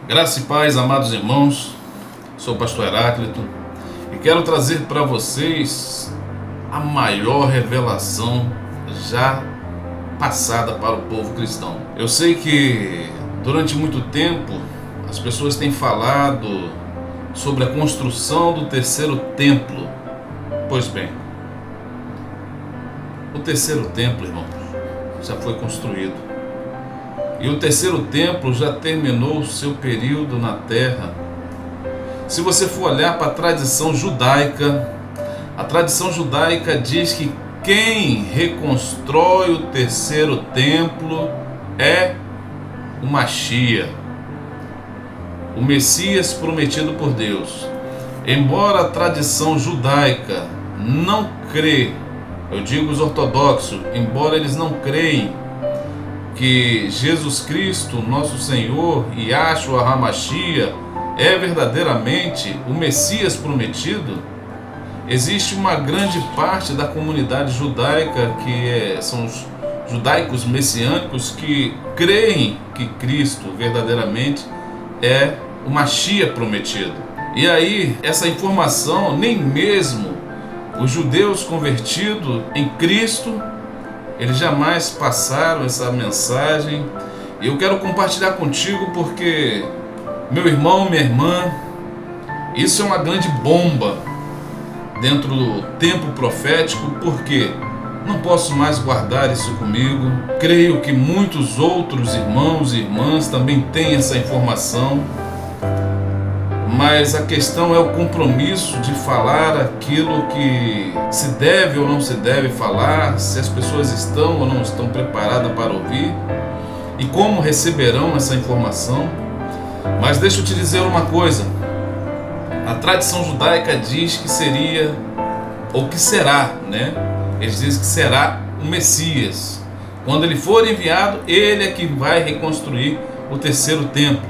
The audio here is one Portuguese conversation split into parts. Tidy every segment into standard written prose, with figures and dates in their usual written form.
Graça e paz, amados irmãos, sou o pastor Heráclito e quero trazer para vocês a maior revelação já passada para o povo cristão. Eu sei que durante muito tempo as pessoas têm falado sobre a construção do terceiro templo. Pois bem, o terceiro templo, irmãos, já foi construído. E o terceiro templo já terminou o seu período na terra. Se você for olhar para a tradição judaica diz que quem reconstrói o terceiro templo é o Mashiach, o Messias prometido por Deus. Embora a tradição judaica não crê, eu digo os ortodoxos, embora eles não creem que Jesus Cristo, nosso Senhor, Yahshua HaMashiach, é verdadeiramente o Messias prometido, existe uma grande parte da comunidade judaica são os judaicos messiânicos que creem que Cristo verdadeiramente é o Mashiach prometido. E aí, essa informação, nem mesmo os judeus convertidos em Cristo, eles jamais passaram essa mensagem. E eu quero compartilhar contigo porque, meu irmão, minha irmã, isso é uma grande bomba dentro do tempo profético, porque não posso mais guardar isso comigo. Creio que muitos outros irmãos e irmãs também têm essa informação, mas a questão é o compromisso de falar aquilo que se deve ou não se deve falar, se as pessoas estão ou não estão preparadas para ouvir e como receberão essa informação. Mas deixa eu te dizer uma coisa: a tradição judaica diz que seria, ou que será, né? Eles dizem que será o Messias. Quando ele for enviado, ele é que vai reconstruir o terceiro templo.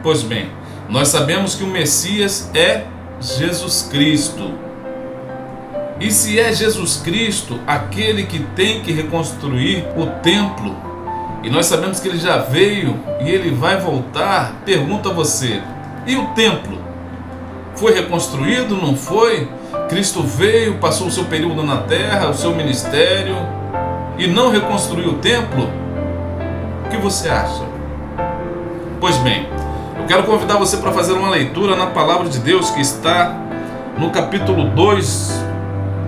Pois bem, nós sabemos que o Messias é Jesus Cristo. E se é Jesus Cristo aquele que tem que reconstruir o templo, e nós sabemos que ele já veio e ele vai voltar, pergunto a você: e o templo? Foi reconstruído? Não foi? Cristo veio, passou o seu período na terra, o seu ministério, e não reconstruiu o templo? O que você acha? Pois bem, eu quero convidar você para fazer uma leitura na palavra de Deus que está no capítulo 2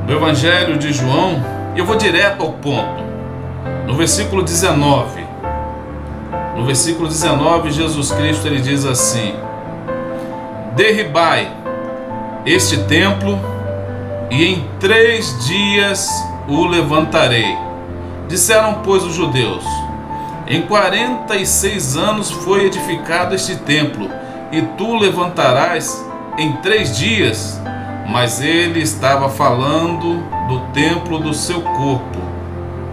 do Evangelho de João, e eu vou direto ao ponto. No versículo 19. No versículo 19, Jesus Cristo ele diz assim: derribai este templo e em 3 dias o levantarei. Disseram, pois, os judeus: em 46 anos foi edificado este templo, e tu levantarás em 3 dias? Mas ele estava falando do templo do seu corpo.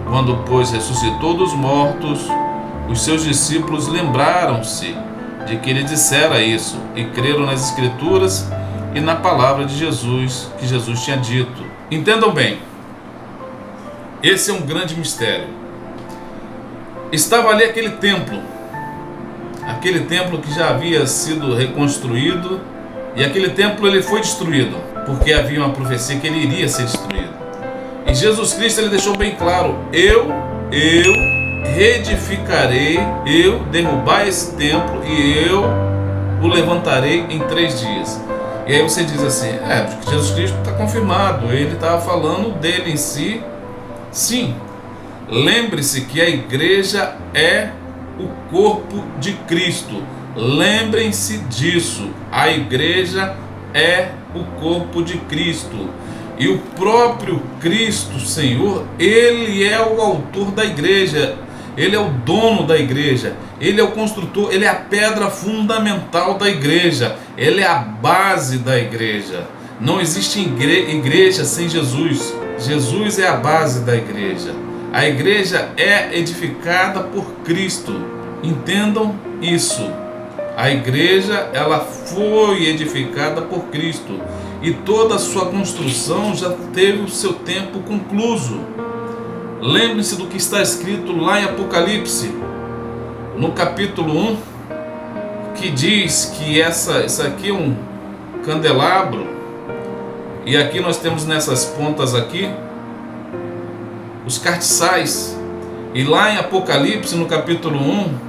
Quando, pois, ressuscitou dos mortos, os seus discípulos lembraram-se de que ele dissera isso, e creram nas Escrituras e na palavra de Jesus, que Jesus tinha dito. Entendam bem, esse é um grande mistério. Estava ali aquele templo que já havia sido reconstruído, e aquele templo ele foi destruído, porque havia uma profecia que ele iria ser destruído. E Jesus Cristo ele deixou bem claro: eu reedificarei, eu derrubar esse templo e eu o levantarei em 3 dias. E aí você diz assim: porque Jesus Cristo está confirmado, ele estava falando dele em si. Sim, lembre-se que a igreja é o corpo de Cristo. Lembrem-se disso. A igreja é o corpo de Cristo. E o próprio Cristo, Senhor, ele é o autor da igreja. Ele é o dono da igreja. Ele é o construtor. Ele é a pedra fundamental da igreja. Ele é a base da igreja. Não existe igreja sem Jesus. Jesus é a base da igreja. A igreja é edificada por Cristo. Entendam isso. A igreja ela foi edificada por Cristo. E toda a sua construção já teve o seu tempo concluído. Lembre-se do que está escrito lá em Apocalipse, no capítulo 1, que diz que isso aqui é um candelabro, e aqui nós temos nessas pontas aqui os castiçais, e lá em Apocalipse, no capítulo 1,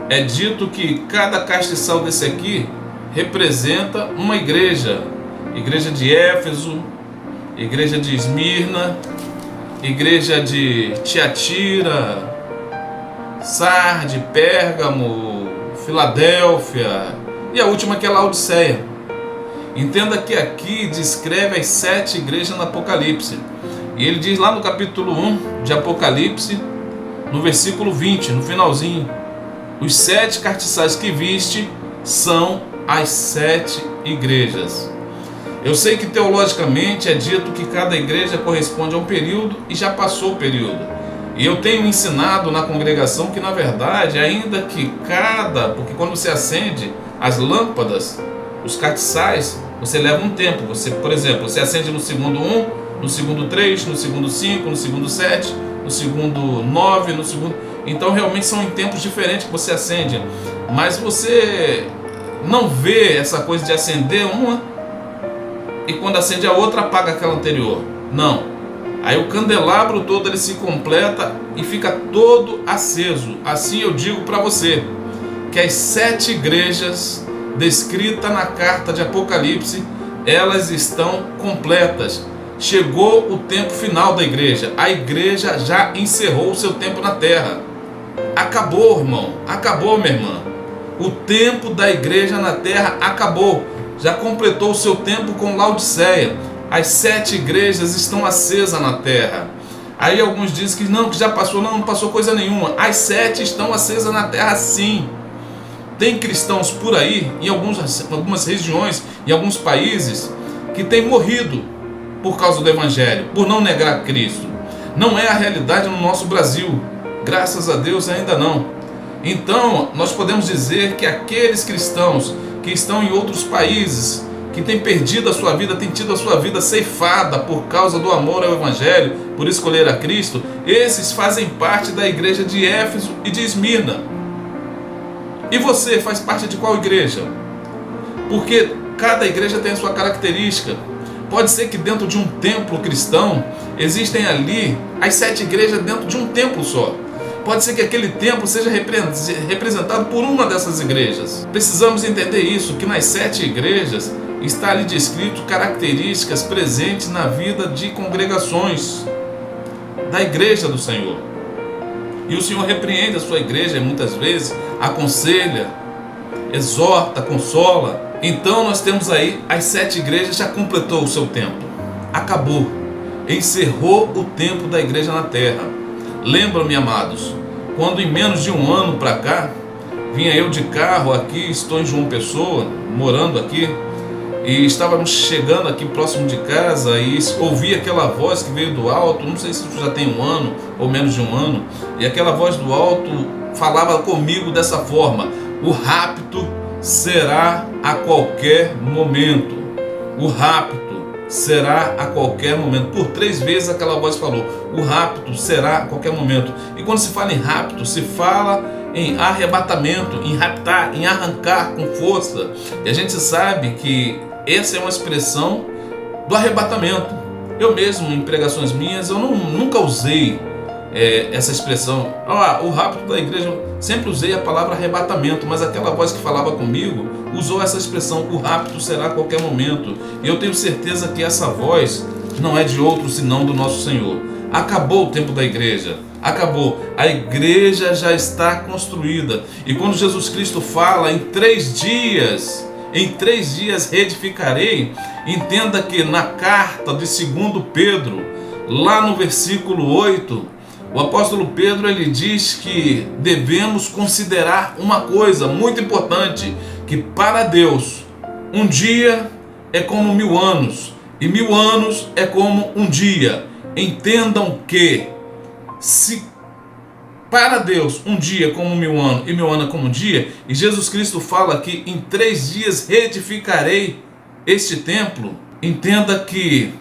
é dito que cada castiçal desse aqui representa uma igreja. Igreja de Éfeso, igreja de Esmirna, igreja de Tiatira, Sarde, Pérgamo, Filadélfia e a última que é Laodiceia. Entenda que aqui descreve as 7 igrejas no Apocalipse. E ele diz lá no capítulo 1 de Apocalipse, no versículo 20, no finalzinho: os 7 castiçais que viste são as 7 igrejas. Eu sei que teologicamente é dito que cada igreja corresponde a um período e já passou o período. E eu tenho ensinado na congregação que, na verdade, ainda que porque quando você acende as lâmpadas, os castiçais, você leva um tempo. Você, por exemplo, você acende no segundo 1, no segundo 3, no segundo 5, no segundo 7, no segundo 9, no segundo... Então realmente são em tempos diferentes que você acende. Mas você não vê essa coisa de acender uma e quando acende a outra apaga aquela anterior. Não. Aí o candelabro todo ele se completa e fica todo aceso. Assim eu digo para você que as 7 igrejas descritas na carta de Apocalipse, elas estão completas. Chegou o tempo final da igreja. A igreja já encerrou o seu tempo na terra. Acabou, irmão. Acabou, minha irmã. O tempo da igreja na terra acabou. Já completou o seu tempo com Laodiceia. As 7 igrejas estão acesas na terra. Aí alguns dizem que não, que já passou. Não, não passou coisa nenhuma. As 7 estão acesas na terra, sim. Tem cristãos por aí, em algumas regiões, em alguns países, que têm morrido por causa do Evangelho, por não negar Cristo. Não é a realidade no nosso Brasil. Graças a Deus ainda não. Então, nós podemos dizer que aqueles cristãos que estão em outros países, que têm perdido a sua vida, têm tido a sua vida ceifada por causa do amor ao Evangelho, por escolher a Cristo, esses fazem parte da igreja de Éfeso e de Esmirna. E você faz parte de qual igreja? Porque cada igreja tem a sua característica. Pode ser que dentro de um templo cristão existem ali as 7 igrejas dentro de um templo só. Pode ser que aquele templo seja representado por uma dessas igrejas. Precisamos entender isso, que nas 7 igrejas está ali descrito características presentes na vida de congregações da igreja do Senhor. E o Senhor repreende a sua igreja muitas vezes, aconselha, exorta, consola. Então nós temos aí as 7 igrejas, já completou o seu tempo. Acabou. Encerrou o tempo da igreja na terra. Lembram-me, amados, quando em menos de um ano para cá, vinha eu de carro aqui, estou em João Pessoa, morando aqui, e estávamos chegando aqui próximo de casa e ouvi aquela voz que veio do alto. Não sei se isso já tem um ano ou menos de um ano, e aquela voz do alto falava comigo dessa forma: o rapto será a qualquer momento. O rapto será a qualquer momento. Por 3 vezes aquela voz falou: o rapto será a qualquer momento. E quando se fala em rapto, se fala em arrebatamento, em raptar, em arrancar com força. E a gente sabe que essa é uma expressão do arrebatamento. Eu mesmo, em pregações minhas, eu nunca usei essa expressão. O rapto da igreja, sempre usei a palavra arrebatamento, mas aquela voz que falava comigo usou essa expressão: o rapto será a qualquer momento. E eu tenho certeza que essa voz não é de outro senão do nosso Senhor. Acabou o tempo da igreja. Acabou. A igreja já está construída. E quando Jesus Cristo fala em 3 dias reedificarei, entenda que na carta de 2 Pedro, lá no versículo 8, o apóstolo Pedro ele diz que devemos considerar uma coisa muito importante, que para Deus um dia é como 1000 anos e 1000 anos é como um dia. Entendam que se para Deus um dia é como 1000 anos e 1000 anos é como um dia, e Jesus Cristo fala que em 3 dias reedificarei este templo, entenda que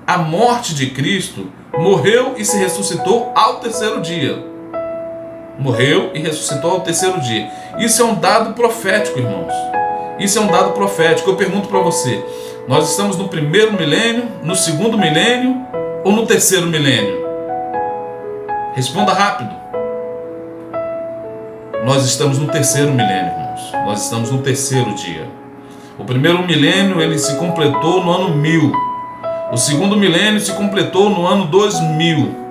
a morte de Cristo, morreu e se ressuscitou ao 3º dia. Morreu e ressuscitou ao 3º dia. Isso é um dado profético, irmãos. Isso é um dado profético. Eu pergunto para você, nós estamos no primeiro milênio, no segundo milênio ou no terceiro milênio? Responda rápido. Nós estamos no terceiro milênio, irmãos. Nós estamos no terceiro dia. O primeiro milênio ele se completou no ano 1000. O segundo milênio se completou no ano 2000.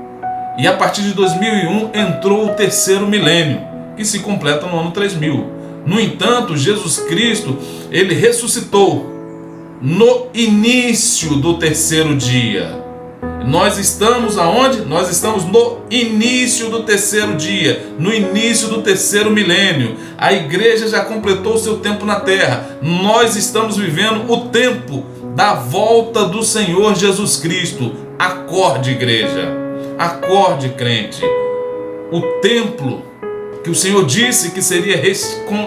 E a partir de 2001 entrou o terceiro milênio, que se completa no ano 3000. No entanto, Jesus Cristo, ele ressuscitou no início do terceiro dia. Nós estamos aonde? Nós estamos no início do terceiro dia, no início do terceiro milênio. A igreja já completou o seu tempo na terra. Nós estamos vivendo o tempo da volta do Senhor Jesus Cristo. Acorde, igreja. Acorde, crente. O templo que o Senhor disse que seria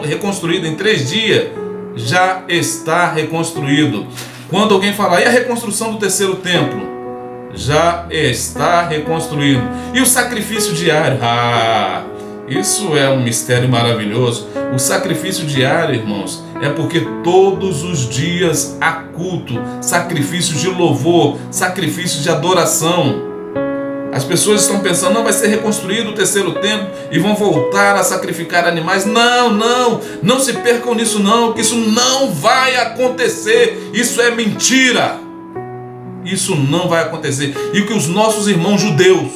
reconstruído em 3 dias, já está reconstruído. Quando alguém falar, e a reconstrução do terceiro templo? Já está reconstruído. E o sacrifício diário? Isso é um mistério maravilhoso. O sacrifício diário, irmãos, é porque todos os dias há culto, sacrifício de louvor, sacrifício de adoração. As pessoas estão pensando, não vai ser reconstruído o terceiro templo e vão voltar a sacrificar animais. Não se percam nisso não, que isso não vai acontecer. Isso é mentira. Isso não vai acontecer. E que os nossos irmãos judeus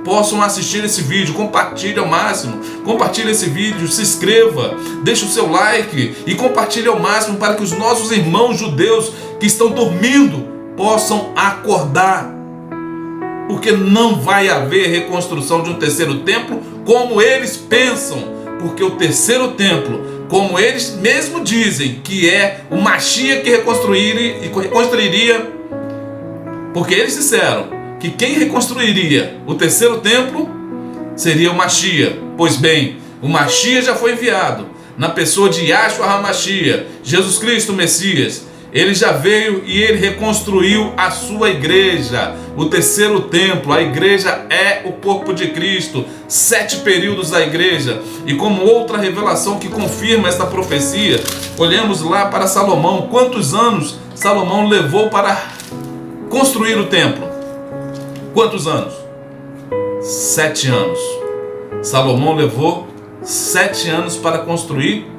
possam assistir esse vídeo, compartilhe ao máximo, compartilhe esse vídeo, se inscreva, deixe o seu like e compartilhe ao máximo para que os nossos irmãos judeus que estão dormindo possam acordar. Porque não vai haver reconstrução de um terceiro templo como eles pensam. Porque o terceiro templo, como eles mesmos dizem, que é o Mashiach que reconstruiria, porque eles disseram que quem reconstruiria o terceiro templo seria o Mashiach. Pois bem, o Mashiach já foi enviado na pessoa de Yahshua HaMashiach, Jesus Cristo, o Messias. Ele já veio e ele reconstruiu a sua igreja, o terceiro templo. A igreja é o corpo de Cristo, 7 períodos da igreja. E como outra revelação que confirma esta profecia, olhamos lá para Salomão. Quantos anos Salomão levou para construir o templo? Quantos anos? 7 anos. Salomão levou 7 anos para construir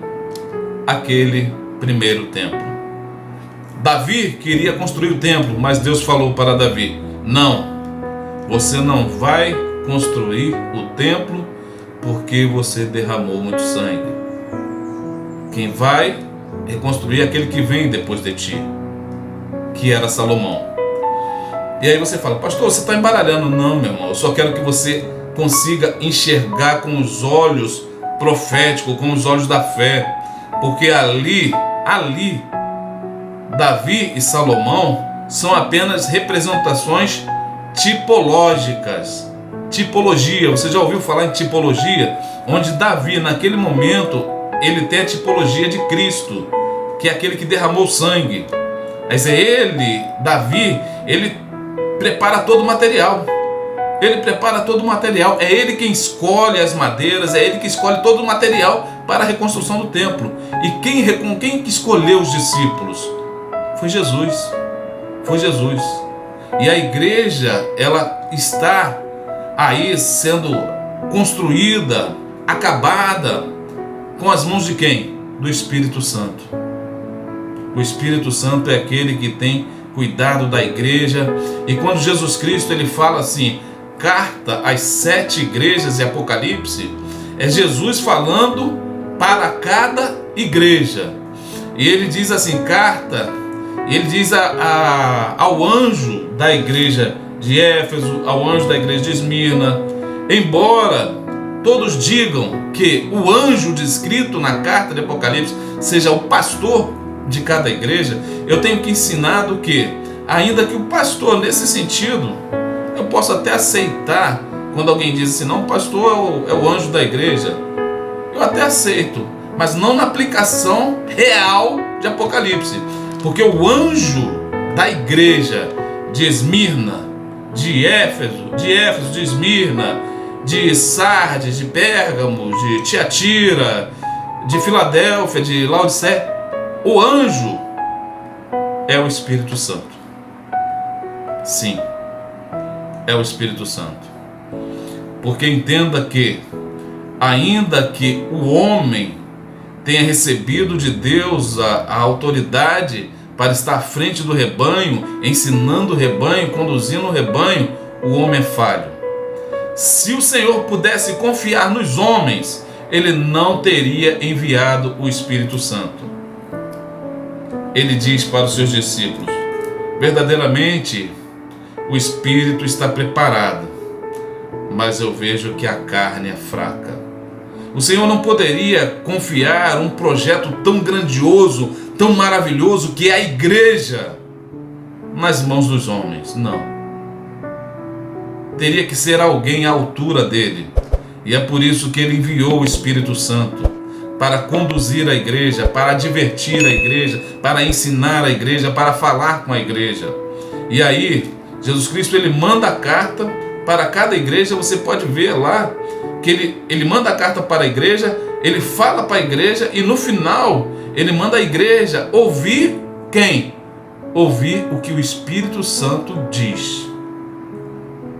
aquele primeiro templo. Davi queria construir o templo, mas Deus falou para Davi, não, você não vai construir o templo porque você derramou muito sangue. Quem vai reconstruir é aquele que vem depois de ti, que era Salomão. E aí você fala, pastor, você está embaralhando. Não, meu irmão, eu só quero que você consiga enxergar com os olhos proféticos, com os olhos da fé, porque ali Davi e Salomão são apenas representações tipológicas. Tipologia, você já ouviu falar em tipologia? Onde Davi, naquele momento, ele tem a tipologia de Cristo, que é aquele que derramou sangue. Mas Davi, ele prepara todo o material. Ele prepara todo o material. É ele quem escolhe as madeiras, é ele que escolhe todo o material para a reconstrução do templo. E quem escolheu os discípulos? Foi Jesus. Foi Jesus. E a igreja, ela está aí sendo construída, acabada, com as mãos de quem? Do Espírito Santo. O Espírito Santo é aquele que tem cuidado da igreja. E quando Jesus Cristo ele fala assim, carta às 7 igrejas em Apocalipse, é Jesus falando para cada igreja. E ele diz assim, carta, ele diz ao anjo da igreja de Éfeso, ao anjo da igreja de Esmirna, embora todos digam que o anjo descrito na carta de Apocalipse seja o pastor de cada igreja, eu tenho que ensinar que, ainda que o pastor, nesse sentido, eu posso até aceitar, quando alguém diz assim, não, o pastor é o anjo da igreja, eu até aceito, mas não na aplicação real de Apocalipse, porque o anjo da igreja de Esmirna, de Éfeso, de Esmirna, de Sardes, de Pérgamo, de Tiatira, de Filadélfia, de Laodiceia, o anjo é o Espírito Santo. Sim, é o Espírito Santo. Porque entenda que, ainda que o homem tenha recebido de Deus a autoridade para estar à frente do rebanho, ensinando o rebanho, conduzindo o rebanho, o homem é falho. Se o Senhor pudesse confiar nos homens, Ele não teria enviado o Espírito Santo. Ele diz para os seus discípulos: verdadeiramente o Espírito está preparado, mas eu vejo que a carne é fraca. O Senhor não poderia confiar um projeto tão grandioso, tão maravilhoso, que é a igreja, nas mãos dos homens. Não. Teria que ser alguém à altura dele. E é por isso que ele enviou o Espírito Santo para conduzir a igreja, para advertir a igreja, para ensinar a igreja, para falar com a igreja. E aí, Jesus Cristo, ele manda a carta para cada igreja. Você pode ver lá que ele manda a carta para a igreja, ele fala para a igreja e no final ele manda a igreja ouvir quem? Ouvir o que o Espírito Santo diz.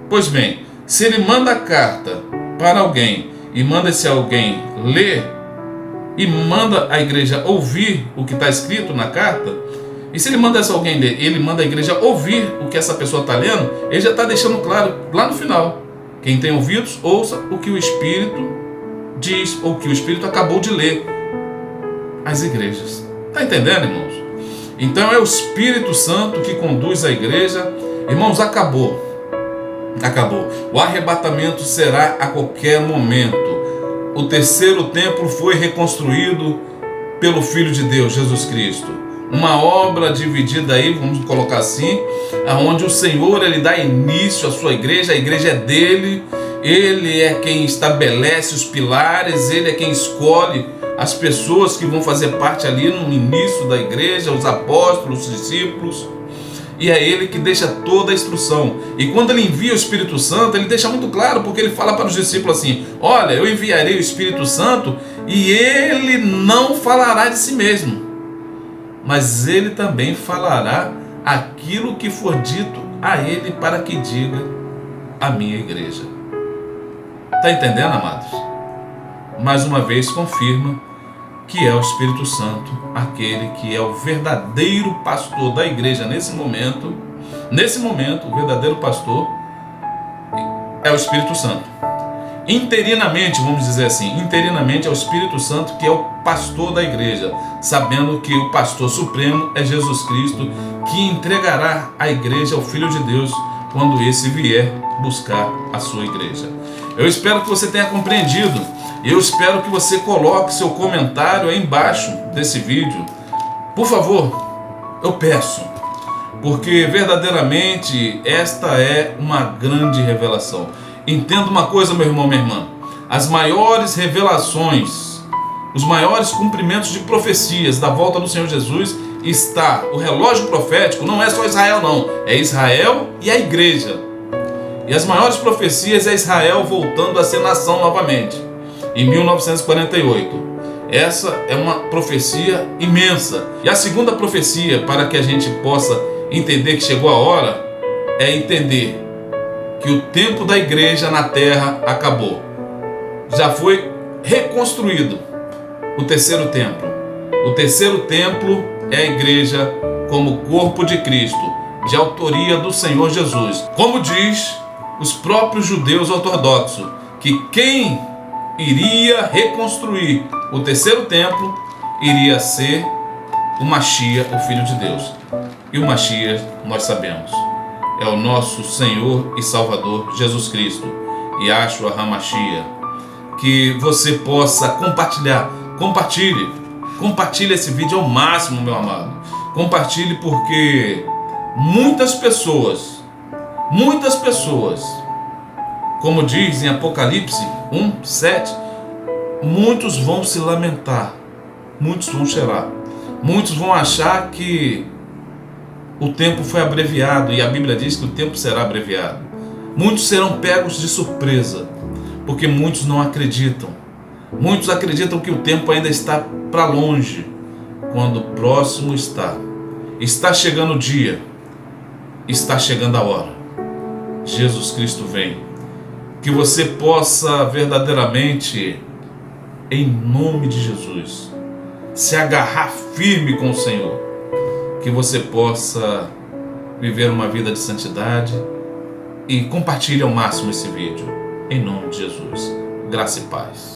Pois bem, se ele manda a carta para alguém e manda esse alguém ler e manda a igreja ouvir o que está escrito na carta, e se ele manda esse alguém ler, ele manda a igreja ouvir o que essa pessoa está lendo, ele já está deixando claro lá no final: quem tem ouvidos, ouça o que o Espírito diz, ou o que o Espírito acabou de ler às igrejas. Está entendendo, irmãos? Então é o Espírito Santo que conduz a igreja. Irmãos, acabou. O arrebatamento será a qualquer momento. O terceiro templo foi reconstruído pelo Filho de Deus, Jesus Cristo. Uma obra dividida aí, vamos colocar assim, aonde o Senhor, ele dá início à sua igreja. A igreja é dele, ele é quem estabelece os pilares, ele é quem escolhe as pessoas que vão fazer parte ali no início da igreja, os apóstolos, os discípulos, e é ele que deixa toda a instrução. E quando ele envia o Espírito Santo, ele deixa muito claro, porque ele fala para os discípulos assim: olha, eu enviarei o Espírito Santo e ele não falará de si mesmo, mas ele também falará aquilo que for dito a ele para que diga à minha igreja. Está entendendo, amados? Mais uma vez confirma que é o Espírito Santo, aquele que é o verdadeiro pastor da igreja nesse momento. Nesse momento, o verdadeiro pastor é o Espírito Santo. Interinamente, vamos dizer assim, interinamente é o Espírito Santo que é o pastor da igreja, sabendo que o pastor supremo é Jesus Cristo, que entregará a igreja ao Filho de Deus quando esse vier buscar a sua igreja. Eu espero que você tenha compreendido. Eu espero que você coloque seu comentário aí embaixo desse vídeo. Por favor, eu peço, porque verdadeiramente esta é uma grande revelação. Entenda uma coisa, meu irmão, minha irmã: as maiores revelações, os maiores cumprimentos de profecias da volta do Senhor Jesus, está o relógio profético. Não é só Israel, não, é Israel e a igreja. E as maiores profecias é Israel voltando a ser nação novamente, em 1948. Essa é uma profecia imensa. E a segunda profecia, para que a gente possa entender que chegou a hora, é entender que o tempo da igreja na terra acabou. Já foi reconstruído o terceiro templo. O terceiro templo é a igreja como corpo de Cristo, de autoria do Senhor Jesus. Como diz os próprios judeus ortodoxos, que quem iria reconstruir o terceiro templo iria ser o Mashiach, o Filho de Deus. E o Mashiach, nós sabemos, é o nosso Senhor e Salvador Jesus Cristo, Yahshua HaMashiach. Que você possa compartilhe esse vídeo ao máximo, meu amado. Compartilhe, porque muitas pessoas, como diz em Apocalipse 1:7, muitos vão se lamentar, muitos vão chorar, muitos vão achar que o tempo foi abreviado, e a Bíblia diz que o tempo será abreviado. Muitos serão pegos de surpresa, porque muitos não acreditam. Muitos acreditam que o tempo ainda está para longe, quando próximo está. Está chegando o dia, está chegando a hora. Jesus Cristo vem. Que você possa verdadeiramente, em nome de Jesus, se agarrar firme com o Senhor. Que você possa viver uma vida de santidade e compartilhe ao máximo esse vídeo. Em nome de Jesus. Graça e paz.